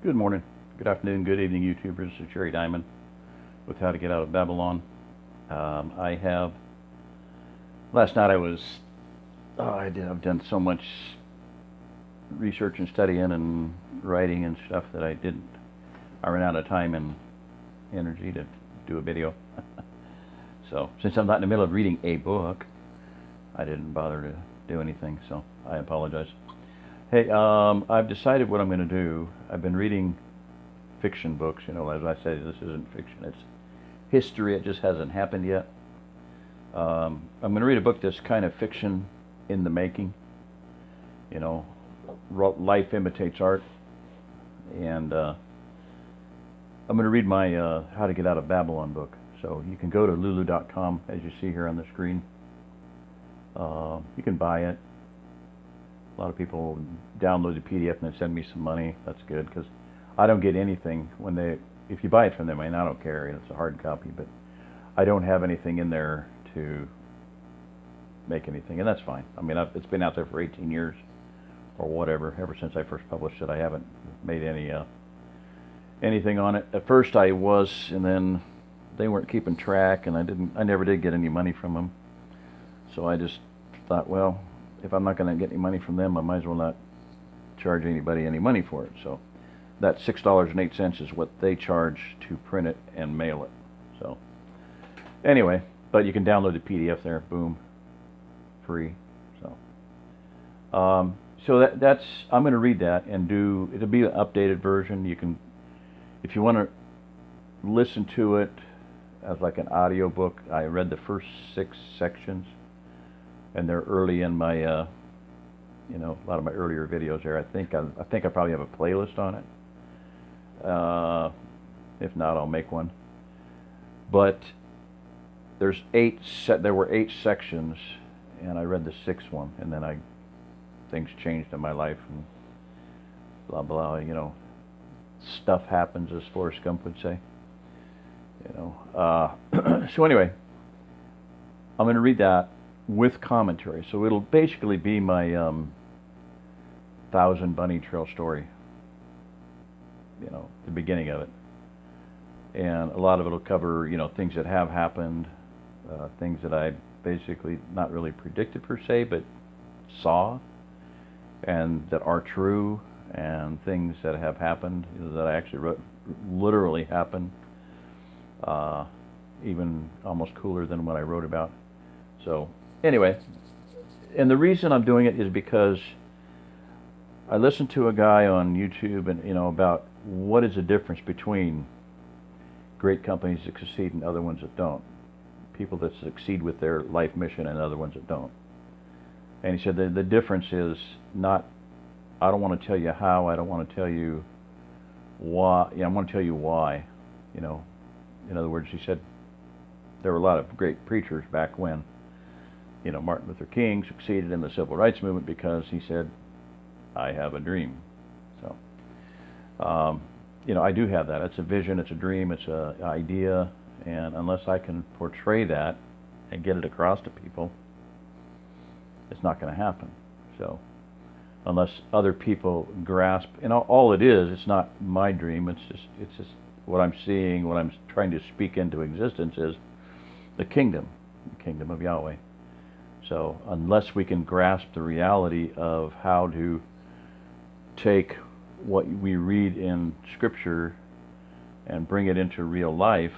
Good morning, good afternoon, good evening, YouTubers. This is Jerry Diamond with How to Get Out of Babylon. I have last night I've done so much research and studying and writing and stuff that I ran out of time and energy to do a video. So since I'm not in the middle of reading a book, I didn't bother to do anything. So I apologize. Hey, I've decided what I'm going to do. I've been reading fiction books. As I say, this isn't fiction. It's history. It just hasn't happened yet. I'm going to read a book that's kind of fiction in the making. You know, life imitates art. And I'm going to read my How to Get Out of Babylon book. So you can go to lulu.com, as you see here on the screen. You can buy it. A lot of people download the PDF and then send me some money. That's good, because I don't get anything if you buy it from them. I mean, I don't care. It's a hard copy, but I don't have anything in there to make anything, and that's fine. I mean, it's been out there for 18 years or whatever. Ever since I first published it, I haven't made anything on it. At first I was, and then they weren't keeping track, and I never did get any money from them. So I just thought, well, if I'm not going to get any money from them, I might as well not charge anybody any money for it. So that $6.08 is what they charge to print it and mail it. So anyway, but you can download the PDF there, boom, free. So that's I'm going to read that and it'll be an updated version. You can, if you want to listen to it as like an audio book. I read the first 6 sections, and they're early in my, a lot of my earlier videos there. I think I probably have a playlist on it. If not, I'll make one. But there were 8 sections, and I read the 6th one, and then things changed in my life, and blah blah. Stuff happens, as Forrest Gump would say. So anyway, I'm going to read that with commentary. So it'll basically be my 1,000 Bunny Trail story, the beginning of it. And a lot of it will cover, things that have happened, things that I basically not really predicted per se, but saw, and that are true, and things that have happened that I actually wrote literally happened, even almost cooler than what I wrote about. So anyway, and the reason I'm doing it is because I listened to a guy on YouTube, and about what is the difference between great companies that succeed and other ones that don't. People that succeed with their life mission and other ones that don't. And he said the difference is not, I don't want to tell you how, I don't want to tell you why, I want to tell you why. In other words, he said there were a lot of great preachers back when, Martin Luther King succeeded in the civil rights movement because he said, I have a dream. So, I do have that. It's a vision, it's a dream, it's an idea, and unless I can portray that and get it across to people, it's not going to happen. So, unless other people grasp, and all it is, it's not my dream, it's just what I'm seeing, what I'm trying to speak into existence is the kingdom of Yahweh. So unless we can grasp the reality of how to take what we read in Scripture and bring it into real life,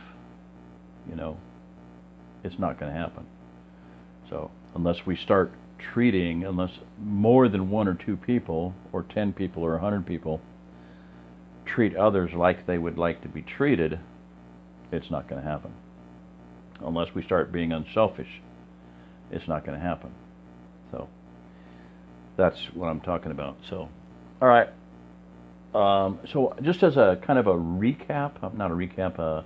it's not going to happen. So unless we start unless more than 1 or 2 people, or 10 people, or 100 people treat others like they would like to be treated, it's not going to happen. Unless we start being unselfish, it's not going to happen. So that's what I'm talking about. So, all right. So just as a kind of a recap, not a recap, a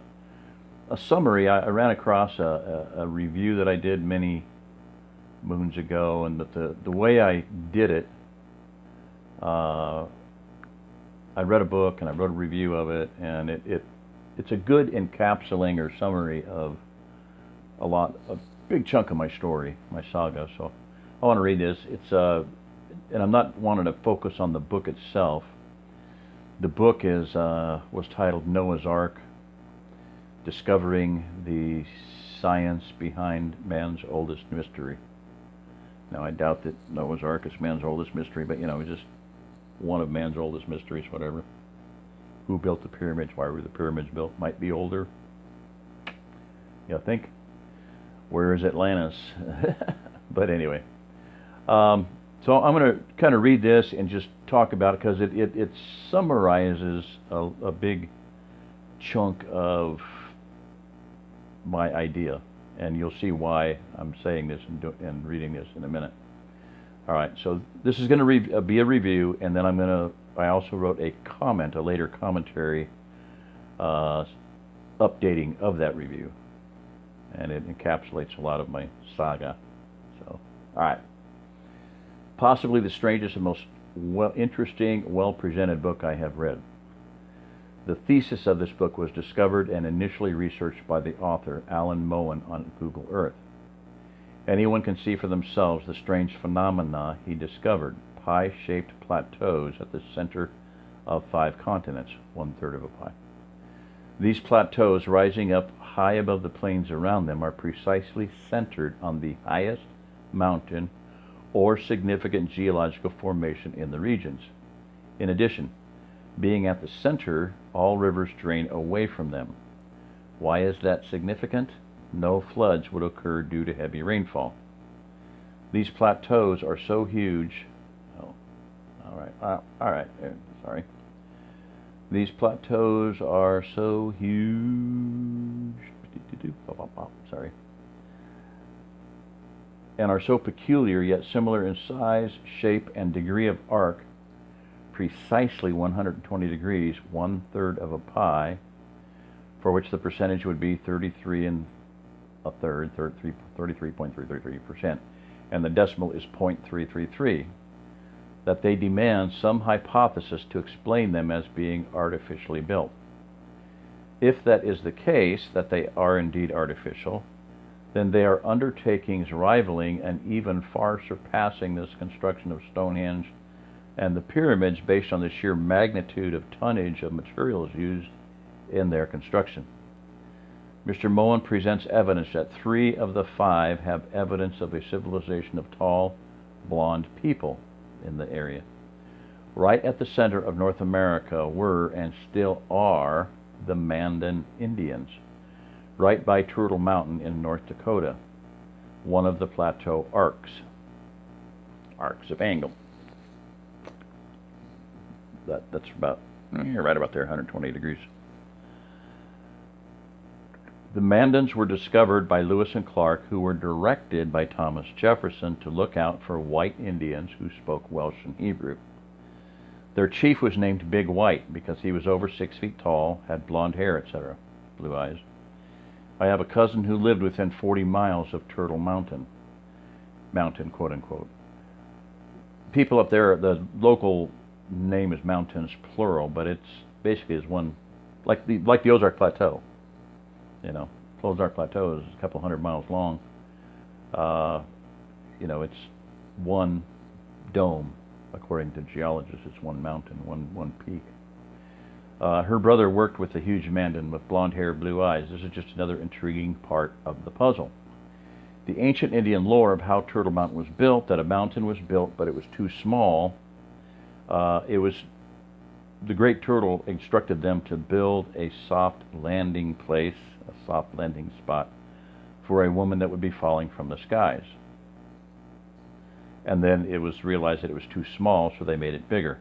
summary, I ran across a review that I did many moons ago, and that the way I did it, I read a book and I wrote a review of it, and it's a good encapsulating or summary of a big chunk of my story, my saga. So I want to read this. And I'm not wanting to focus on the book itself, The book was titled Noah's Ark, Discovering the Science Behind Man's Oldest Mystery. Now, I doubt that Noah's Ark is man's oldest mystery, but, it's just one of man's oldest mysteries, whatever. Who built the pyramids? Why were the pyramids built? Might be older. Think, where is Atlantis? But anyway. So I'm going to kind of read this and just talk about it because it summarizes a big chunk of my idea, and you'll see why I'm saying this and reading this in a minute. All right, so this is going to be a review, and then I also wrote a later commentary, updating of that review, and it encapsulates a lot of my saga. So, all right. Possibly the strangest and most interesting, well-presented book I have read. The thesis of this book was discovered and initially researched by the author, Alan Moen, on Google Earth. Anyone can see for themselves the strange phenomena he discovered: pie-shaped plateaus at the center of 5 continents, 1/3 of a pie. These plateaus, rising up high above the plains around them, are precisely centered on the highest mountain or significant geological formation in the regions. In addition, being at the center, all rivers drain away from them. Why is that significant? No floods would occur due to heavy rainfall. These plateaus are so huge. Sorry. These plateaus are so huge. Sorry. And are so peculiar yet similar in size, shape, and degree of arc, precisely 120 degrees, 1/3 of a pie, for which the percentage would be 33 1/3, 33.333%, and the decimal is 0.333, that they demand some hypothesis to explain them as being artificially built. If that is the case, that they are indeed artificial, then they are undertakings rivaling and even far surpassing this construction of Stonehenge and the pyramids based on the sheer magnitude of tonnage of materials used in their construction. Mr. Moen presents evidence that 3 of the 5 have evidence of a civilization of tall, blonde people in the area. Right at the center of North America were, and still are, the Mandan Indians, right by Turtle Mountain in North Dakota, one of the plateau arcs of angle. That's about right about there, 120 degrees. The Mandans were discovered by Lewis and Clark, who were directed by Thomas Jefferson to look out for white Indians who spoke Welsh and Hebrew. Their chief was named Big White because he was over 6 feet tall, had blonde hair, etc., blue eyes. I have a cousin who lived within 40 miles of Turtle Mountain, quote unquote. People up there, the local name is mountains plural, but it's basically is one, like the OzArk Plateau. OzArk Plateau is a couple hundred miles long. It's one dome, according to geologists. It's one mountain, one peak. Her brother worked with a huge Mandan with blonde hair, blue eyes. This is just another intriguing part of the puzzle. The ancient Indian lore of how Turtle Mountain was built, that a mountain was built, but it was too small. The Great Turtle instructed them to build a soft landing place, a soft landing spot, for a woman that would be falling from the skies. And then it was realized that it was too small, so they made it bigger.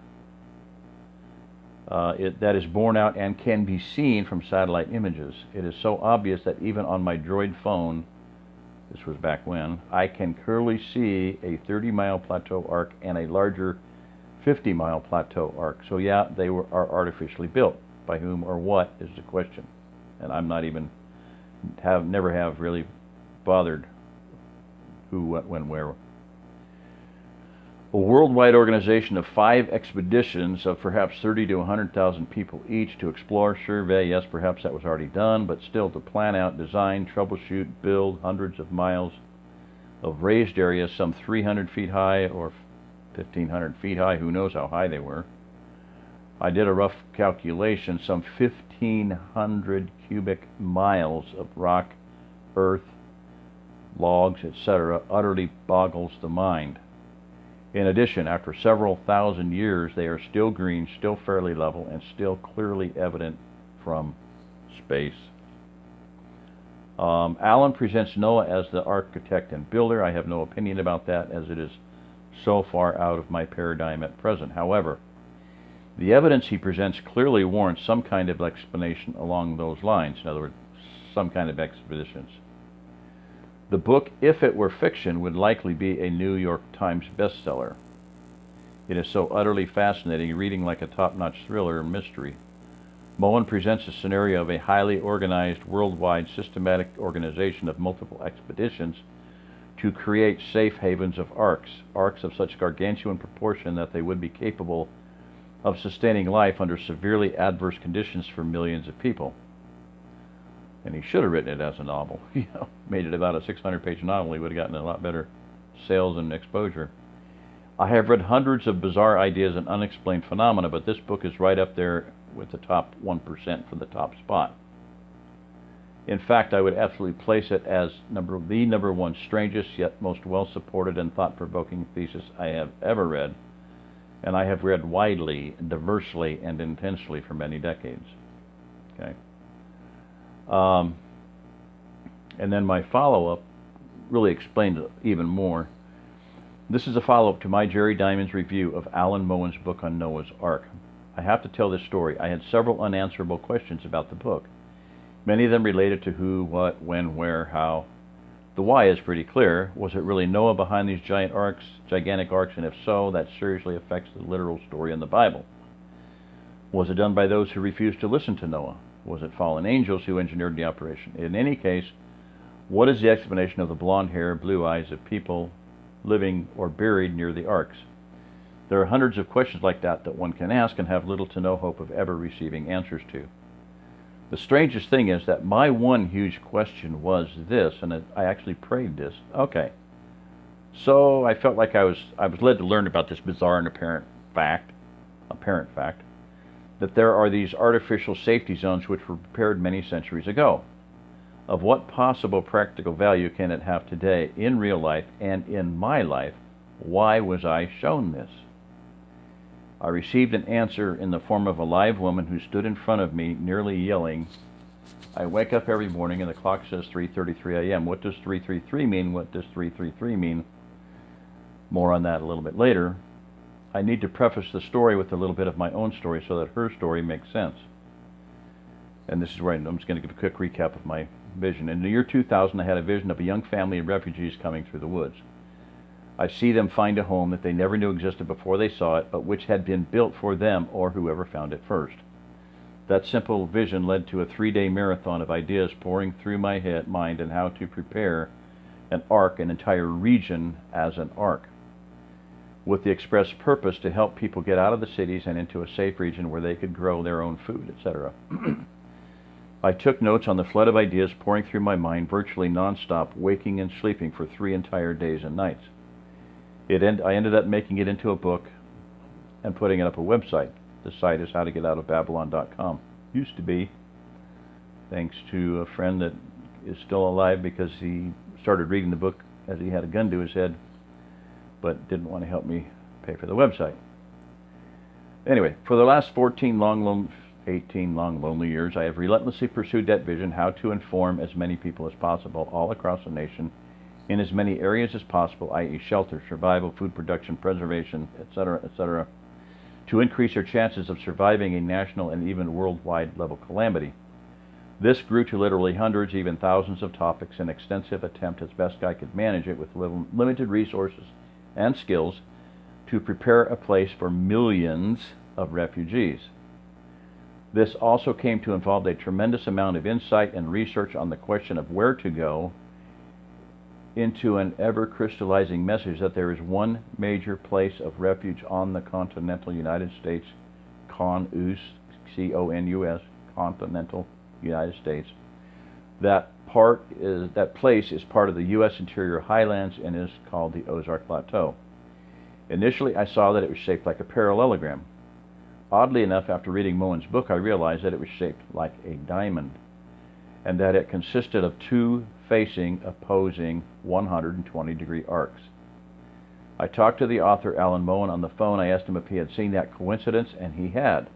That is borne out and can be seen from satellite images. It is so obvious that even on my Droid phone, this was back when, I can clearly see a 30-mile plateau arc and a larger 50-mile plateau arc. So yeah, they are artificially built. By whom or what is the question. And I'm not even, never have really bothered who, what, when, where. A worldwide organization of 5 expeditions of perhaps 30 to 100,000 people each to explore, survey, yes, perhaps that was already done, but still to plan out, design, troubleshoot, build hundreds of miles of raised areas, some 300 feet high or 1,500 feet high, who knows how high they were, I did a rough calculation, some 1,500 cubic miles of rock, earth, logs, etc. utterly boggles the mind. In addition, after several thousand years, they are still green, still fairly level, and still clearly evident from space. Alan presents Noah as the architect and builder. I have no opinion about that, as it is so far out of my paradigm at present. However, the evidence he presents clearly warrants some kind of explanation along those lines. In other words, some kind of expeditions. The book, if it were fiction, would likely be a New York Times bestseller. It is so utterly fascinating, reading like a top-notch thriller or mystery. Moen presents a scenario of a highly organized, worldwide, systematic organization of multiple expeditions to create safe havens of arks of such gargantuan proportion that they would be capable of sustaining life under severely adverse conditions for millions of people. And he should have written it as a novel. Made it about a 600-page novel. He would have gotten a lot better sales and exposure. I have read hundreds of bizarre ideas and unexplained phenomena, but this book is right up there with the top 1% for the top spot. In fact, I would absolutely place it as the number one strangest yet most well-supported and thought-provoking thesis I have ever read, and I have read widely, diversely, and intensely for many decades. Okay. And then my follow-up really explained it even more. This is a follow-up to my Jerry Diamond's review of Alan Moen's book on Noah's Ark. I have to tell this story. I had several unanswerable questions about the book. Many of them related to who, what, when, where, how. The why is pretty clear. Was it really Noah behind these gigantic arks, and if so, that seriously affects the literal story in the Bible? Was it done by those who refused to listen to Noah? Was it fallen angels who engineered the operation? In any case, what is the explanation of the blonde hair, blue eyes of people living or buried near the arks? There are hundreds of questions like that one can ask and have little to no hope of ever receiving answers to. The strangest thing is that my one huge question was this, and I actually prayed this. Okay, so I felt like I was led to learn about this bizarre and apparent fact, that there are these artificial safety zones which were prepared many centuries ago. Of what possible practical value can it have today in real life and in my life? Why was I shown this? I received an answer in the form of a live woman who stood in front of me, nearly yelling. I wake up every morning and the clock says 3:33 a.m. What does 333 mean? What does 333 mean? More on that a little bit later. I need to preface the story with a little bit of my own story so that her story makes sense. And this is where I'm just going to give a quick recap of my vision. In the year 2000, I had a vision of a young family of refugees coming through the woods. I see them find a home that they never knew existed before they saw it, but which had been built for them or whoever found it first. That simple vision led to a 3-day marathon of ideas pouring through my mind on how to prepare an entire region as an ark, with the express purpose to help people get out of the cities and into a safe region where they could grow their own food, etc. I took notes on the flood of ideas pouring through my mind virtually nonstop, waking and sleeping for 3 entire days and nights. I ended up making it into a book and putting it up a website. The site is howtogetoutofbabylon.com. Used to be, thanks to a friend that is still alive because he started reading the book as he had a gun to his head, but didn't want to help me pay for the website. Anyway, for the last 18 long, lonely years, I have relentlessly pursued that vision, how to inform as many people as possible all across the nation in as many areas as possible, i.e. shelter, survival, food production, preservation, etc., to increase their chances of surviving a national and even worldwide level calamity. This grew to literally hundreds, even thousands of topics, an extensive attempt as best I could manage it with limited resources and skills to prepare a place for millions of refugees. This also came to involve a tremendous amount of insight and research on the question of where to go, into an ever-crystallizing message that there is one major place of refuge on the continental United States, C-O-N-U-S, continental United States. That place is part of the U.S. interior highlands and is called the OzArk Plateau. Initially, I saw that it was shaped like a parallelogram. Oddly enough, after reading Moen's book, I realized that it was shaped like a diamond, and that it consisted of two facing, opposing 120-degree arcs. I talked to the author, Alan Moen, on the phone. I asked him if he had seen that coincidence, and he had.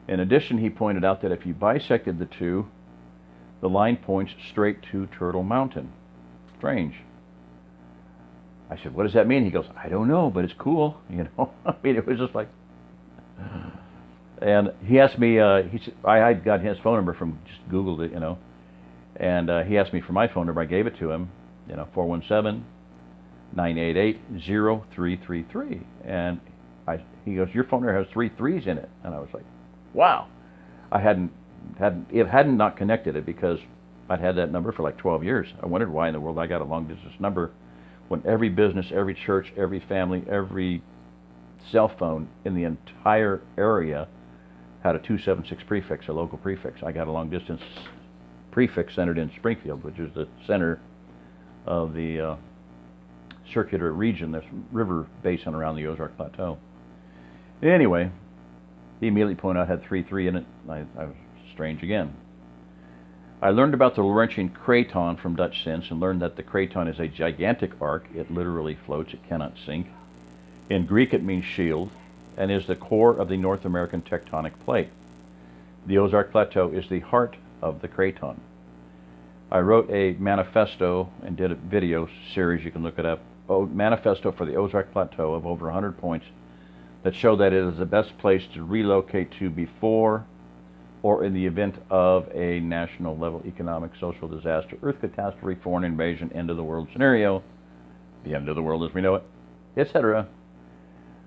In addition, he pointed out that if you bisected the two, the line points straight to Turtle Mountain. Strange. I said, what does that mean? He goes, I don't know, but it's cool. You know, I mean, it was just like... And he asked me, he said, I got his phone number from, just Googled it, you know, and he asked me for my phone number. I gave it to him, you know, 417-988-0333. And he goes, your phone number has 3 3s in it. And I was like, wow. I hadn't not connected it because I'd had that number for like 12 years. I wondered why in the world I got a long distance number when every business, every church, every family, every cell phone in the entire area had a 276 prefix, a local prefix. I got a long distance prefix centered in Springfield, which is the center of the circular region, this river basin around the OzArk Plateau. Anyway, he immediately pointed out it had 3 3 in it. I was strange again. I learned about the Laurentian craton from Dutch Sense and learned that the craton is a gigantic arc. It literally floats. It cannot sink. In Greek, it means shield and is the core of the North American tectonic plate. The OzArk Plateau is the heart of the craton. I wrote a manifesto and did a video series, you can look it up, manifesto for the OzArk Plateau of over 100 points that show that it is the best place to relocate to before or in the event of a national level economic, social disaster, earth catastrophe, foreign invasion, end of the world scenario, the end of the world as we know it, etc.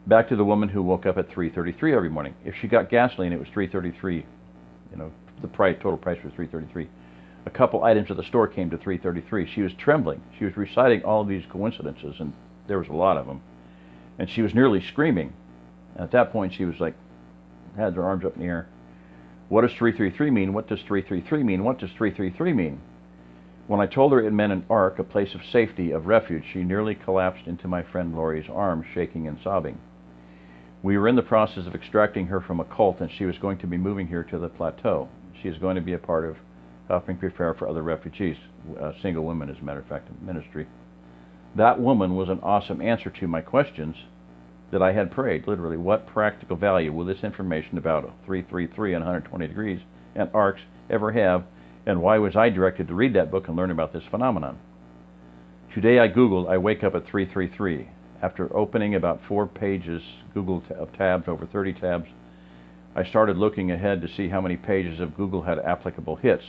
Back to the woman who woke up at 3:33 every morning. If she got gasoline, it was 3:33. You know, the total price was 3:33. A couple items at the store came to 3:33. She was trembling. She was reciting all of these coincidences, and there was a lot of them. And she was nearly screaming. And at that point, she was like, had her arms up in the air. What does 333 mean? What does 333 mean? What does 333 mean? When I told her it meant an ark, a place of safety, of refuge, she nearly collapsed into my friend Lori's arms, shaking and sobbing. We were in the process of extracting her from a cult, and she was going to be moving here to the plateau. She is going to be a part of helping prepare for other refugees, single women, as a matter of fact, in ministry. That woman was an awesome answer to my questions that I had prayed, literally. What practical value will this information about 333 and 120 degrees and arcs ever have, and why was I directed to read that book and learn about this phenomenon? Today I Googled, I wake up at 333. After opening about 4 pages, Google of tabs, over 30 tabs, I started looking ahead to see how many pages of Google had applicable hits.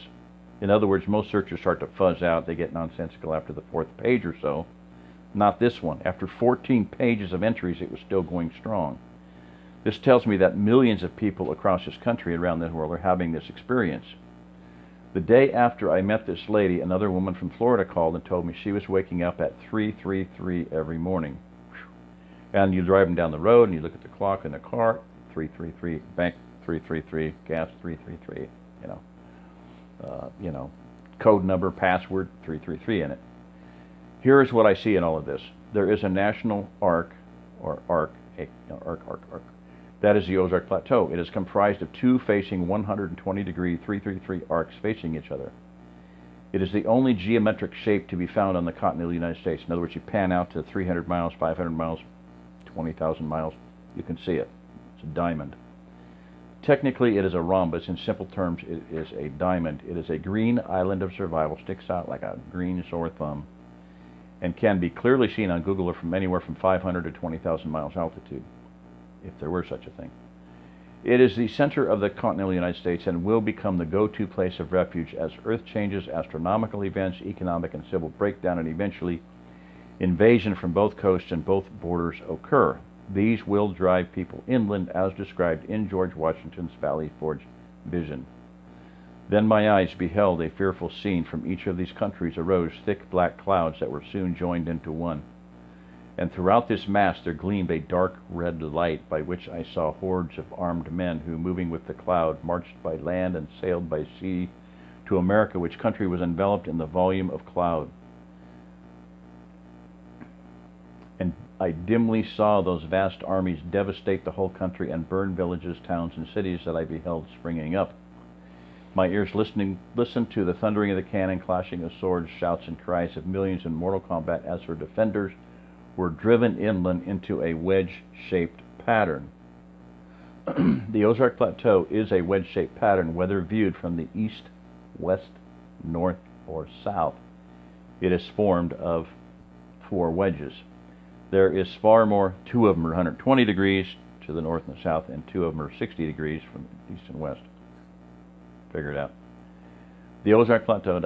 In other words, most searches start to fuzz out. They get nonsensical after the 4th page or so. Not this one. After 14 pages of entries, it was still going strong. This tells me that millions of people across this country and around the world are having this experience. The day after I met this lady, another woman from Florida called and told me she was waking up at 3:33 every morning. And you drive them down the road and you look at the clock in the car, 3:33, bank 3:33, gas 3:33, code number, password 3:33 in it. Here is what I see in all of this. There is a national arc, that is the OzArk Plateau. It is comprised of 2 facing 120-degree 333 arcs facing each other. It is the only geometric shape to be found on the continental United States. In other words, you pan out to 300 miles, 500 miles, 20,000 miles, you can see it. It's a diamond. Technically, it is a rhombus. In simple terms, it is a diamond. It is a green island of survival, sticks out like a green sore thumb, and can be clearly seen on Google from anywhere from 500 to 20,000 miles altitude, if there were such a thing. It is the center of the continental United States and will become the go-to place of refuge as Earth changes, astronomical events, economic and civil breakdown, and eventually invasion from both coasts and both borders occur. These will drive people inland as described in George Washington's Valley Forge vision. Then my eyes beheld a fearful scene. From each of these countries arose thick black clouds that were soon joined into one. And throughout this mass there gleamed a dark red light, by which I saw hordes of armed men who, moving with the cloud, marched by land and sailed by sea to America, which country was enveloped in the volume of cloud. And I dimly saw those vast armies devastate the whole country and burn villages, towns, and cities that I beheld springing up. My ears listened to the thundering of the cannon, clashing of swords, shouts, and cries of millions in mortal combat as her defenders were driven inland into a wedge-shaped pattern. The Ozark Plateau is a wedge-shaped pattern, whether viewed from the east, west, north, or south. It is formed of 4 wedges. There is far more. 2 of them are 120 degrees to the north and the south, and 2 of them are 60 degrees from the east and west. Figure it out. The Ozark Plateau,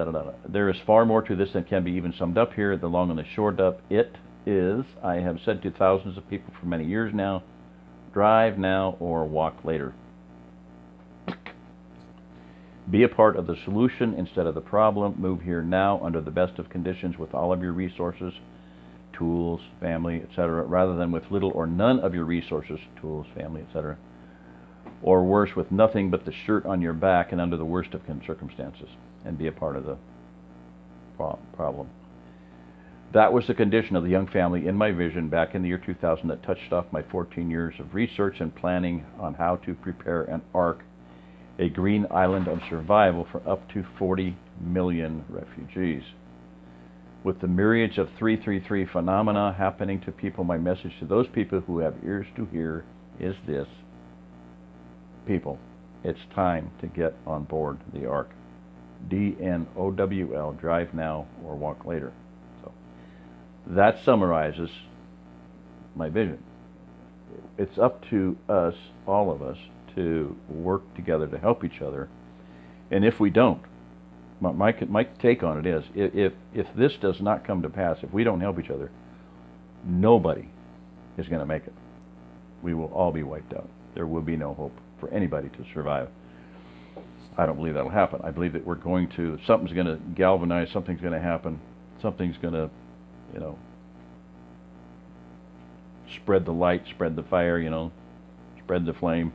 There is far more to this than can be even summed up here. The long and the short of it is, I have said to thousands of people for many years now, drive now or walk later. Be a part of the solution instead of the problem. Move here now under the best of conditions with all of your resources, tools, family, etc., rather than with little or none of your resources, tools, family, etc., or worse, with nothing but the shirt on your back and under the worst of circumstances, and be a part of the problem. That was the condition of the young family in my vision back in the year 2000 that touched off my 14 years of research and planning on how to prepare an ark, a green island of survival for up to 40 million refugees. With the myriads of 333 phenomena happening to people, my message to those people who have ears to hear is this. People, it's time to get on board the ark. DNOWL, drive now or walk later. So that summarizes my vision. It's up to us, all of us, to work together to help each other. And if we don't, my take on it is, if this does not come to pass, if we don't help each other, nobody is going to make it. We will all be wiped out. There will be no hope for anybody to survive. I don't believe that'll happen. I believe that we're going to, something's going to galvanize, something's going to happen, something's going to, spread the light, spread the fire, spread the flame,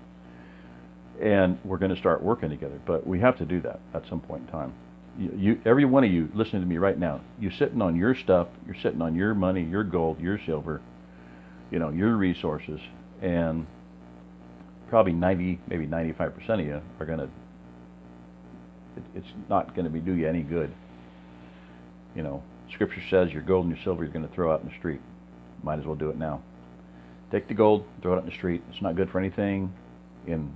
and we're going to start working together. But we have to do that at some point in time. Every one of you listening to me right now, you're sitting on your stuff, you're sitting on your money, your gold, your silver, your resources, and probably 90, maybe 95% of you are going to, it's not going to do you any good. Scripture says your gold and your silver you're going to throw out in the street. Might as well do it now. Take the gold, throw it out in the street. It's not good for anything in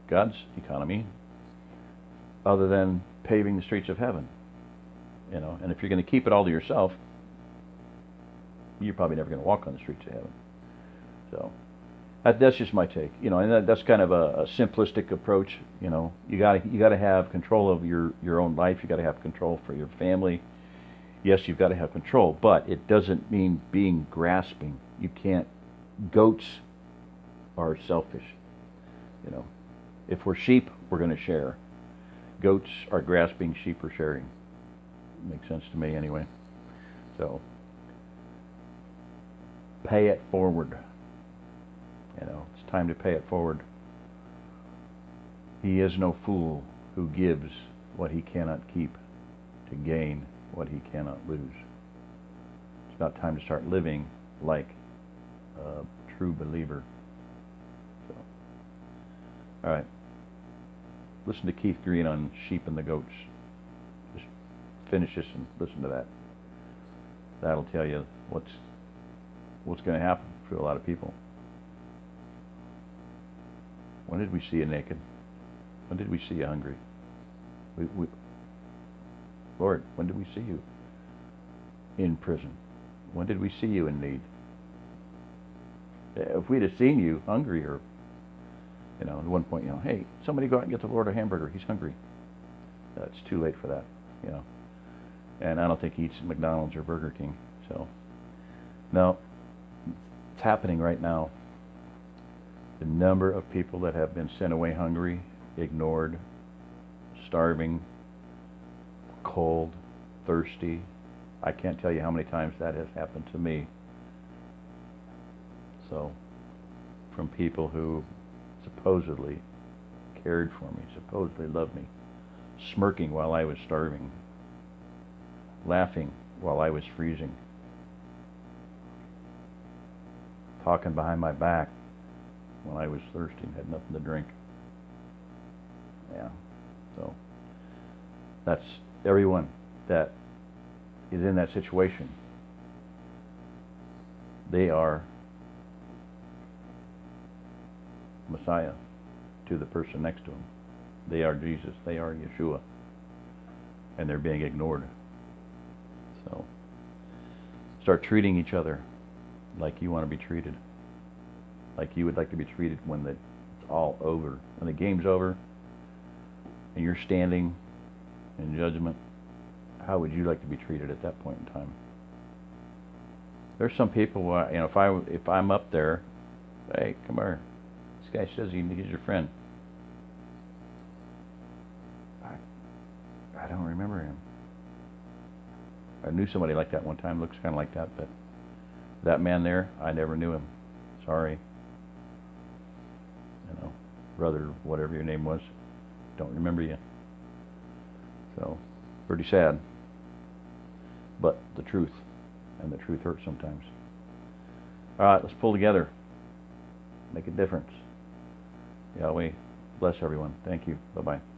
God's economy other than paving the streets of heaven. And if you're going to keep it all to yourself, you're probably never going to walk on the streets of heaven. So that's just my take. And that's kind of a simplistic approach. You got to have control of your own life. You got to have control for your family. Yes, you've got to have control, but it doesn't mean being grasping. You can't. Goats are selfish. If we're sheep, we're going to share. Goats are grasping, sheep are sharing. Makes sense to me anyway. So, pay it forward. It's time to pay it forward. He is no fool who gives what he cannot keep to gain what he cannot lose. It's about time to start living like a true believer. So, all right. Listen to Keith Green on sheep and the goats. Just finish this and listen to that. That'll tell you what's going to happen to a lot of people. When did we see you naked? When did we see you hungry? Lord, when did we see you in prison? When did we see you in need? If we'd have seen you hungry, or at one point, hey, somebody go out and get the Lord a hamburger. He's hungry. It's too late for that, And I don't think he eats at McDonald's or Burger King. So, no, it's happening right now. The number of people that have been sent away hungry, ignored, starving, cold, thirsty. I can't tell you how many times that has happened to me. So, from people who supposedly cared for me, supposedly loved me, smirking while I was starving, laughing while I was freezing. talking behind my back when I was thirsty and had nothing to drink. Yeah, so that's everyone that is in that situation. They are Messiah to the person next to them. They are Jesus. They are Yeshua. And they're being ignored. So start treating each other like you want to be treated. Like you would like to be treated when it's all over. When the game's over and you're standing in judgment, how would you like to be treated at that point in time? There's some people, if I'm up there, hey, come here. This guy says he's your friend. I don't remember him. I knew somebody like that one time. Looks kind of like that, but that man there, I never knew him. Sorry. Brother, whatever your name was, don't remember you. So, pretty sad. But the truth, and the truth hurts sometimes. All right, let's pull together. Make a difference. Yahweh bless everyone. Thank you. Bye-bye.